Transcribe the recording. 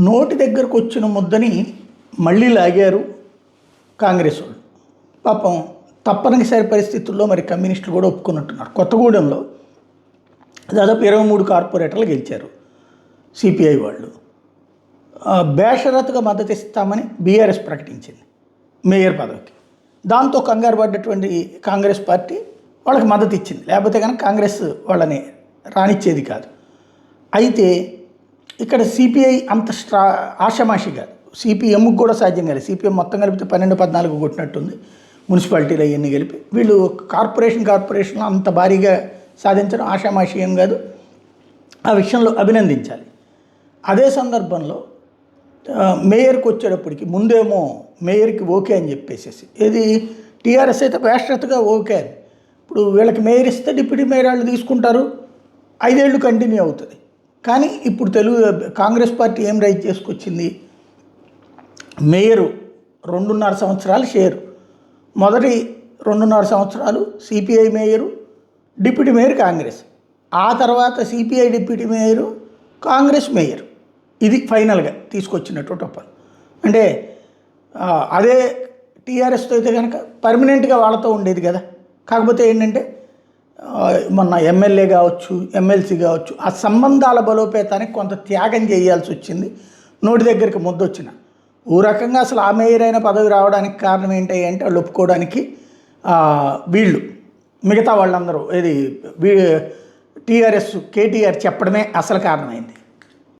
నోటి దగ్గరకు వచ్చిన ముద్దని మళ్ళీ లాగారు కాంగ్రెస్ వాళ్ళు. పాపం తప్పనిసరి పరిస్థితుల్లో మరి కమ్యూనిస్టులు కూడా ఒప్పుకున్నట్టున్నారు. కొత్తగూడెంలో దాదాపు 23 కార్పొరేటర్లు గెలిచారు సిపిఐ వాళ్ళు. బేషరతుగా మద్దతు ఇస్తామని బీఆర్ఎస్ ప్రకటించింది మేయర్ పదవికి. దాంతో కంగారు పడ్డటువంటి కాంగ్రెస్ పార్టీ వాళ్ళకి మద్దతు ఇచ్చింది. లేకపోతే కనుక కాంగ్రెస్ వాళ్ళని రానిచ్చేది కాదు. అయితే ఇక్కడ సిపిఐ అంత ఆషమాషి కాదు. సిపిఎంకి కూడా సాధ్యం కాలేదు. సిపిఎం మొత్తం కలిపితే 12-14 కొట్టినట్టుంది మున్సిపాలిటీలు అవన్నీ కలిపి. వీళ్ళు కార్పొరేషన్లో అంత భారీగా సాధించడం ఆషామాషి ఏం కాదు. ఆ విషయంలో అభినందించాలి. అదే సందర్భంలో మేయర్కి వచ్చేటప్పటికి ముందేమో మేయర్కి ఓకే అని చెప్పేసేసి ఏది టీఆర్ఎస్ అయితే వేస్ట్రత్గా ఓకే అని. ఇప్పుడు వీళ్ళకి మేయర్ ఇస్తే డిప్యూటీ మేయర్ వాళ్ళు తీసుకుంటారు, 5 ఏళ్ళు కంటిన్యూ అవుతుంది. కానీ ఇప్పుడు కాంగ్రెస్ పార్టీ ఏం రైట్ చేసుకొచ్చింది, మేయరు 2.5 సంవత్సరాలు షేరు. మొదటి 2.5 సంవత్సరాలు CPI mayor, deputy mayor Congress. ఆ తర్వాత CPI deputy mayor, Congress mayor. ఇది ఫైనల్గా తీసుకొచ్చినటువంటి ఒప్పందం. అంటే అదే టీఆర్ఎస్తో అయితే కనుక పర్మనెంట్గా వాళ్ళతో ఉండేది కదా. కాకపోతే ఏంటంటే మొన్న ఎమ్మెల్యే కావచ్చు, ఎమ్మెల్సీ కావచ్చు, ఆ సంబంధాల బలోపేతానికి కొంత త్యాగం చేయాల్సి వచ్చింది. నోటి దగ్గరికి ముద్దొచ్చిన ఓ రకంగా అసలు ఆ మేయర్ అయిన పదవి రావడానికి కారణం ఏంటి అంటే వాళ్ళు ఒప్పుకోవడానికి వీళ్ళు మిగతా వాళ్ళందరూ ఏది టీఆర్ఎస్ కేటీఆర్ చెప్పడమే అసలు కారణమైంది.